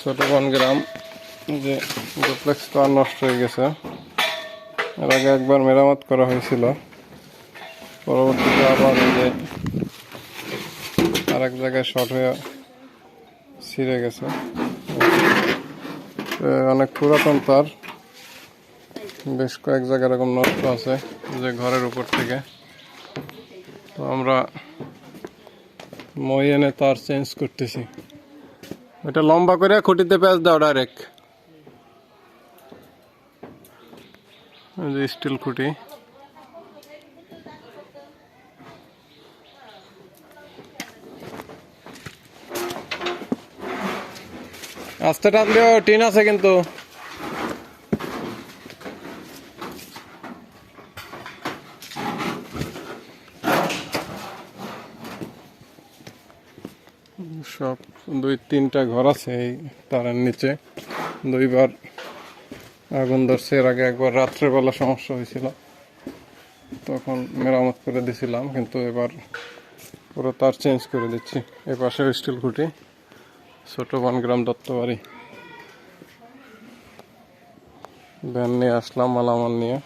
ছোট বনগ্রাম যে ডুপ্লেক্স তার নষ্ট হয়ে গেছে। এর আগে একবার মেরামত করা হয়েছিল, পরবর্তীতে আবার এই যে আর এক জায়গায় শর্ট হয়ে ছিঁড়ে গেছে। অনেক পুরাতন তার, বেশ কয়েক জায়গায় এরকম নষ্ট আছে যে ঘরের উপর থেকে। তো আমরা মই এনে তার চেঞ্জ করতেছি। এটা লম্বা করে খুঁটিতে প্যাঁচ দাও ডাইরেক্ট, স্টিল খুঁটি। আস্তে টানলেও টিন আছে কিন্তু। সব 2-3টা ঘর আছে এই তারের নিচে। দুইবার আগুন ধরছে, এর আগে একবার রাত্রেবেলা সমস্যা হয়েছিল, তখন মেরামত করে দিছিলাম, কিন্তু এবার পুরো তার চেঞ্জ করে দিচ্ছি। এ পাশে স্টিল খুঁটি, ছোট বনগ্রাম দত্তবাড়ি। ভ্যান নিয়ে আসলাম মালামাল নিয়ে।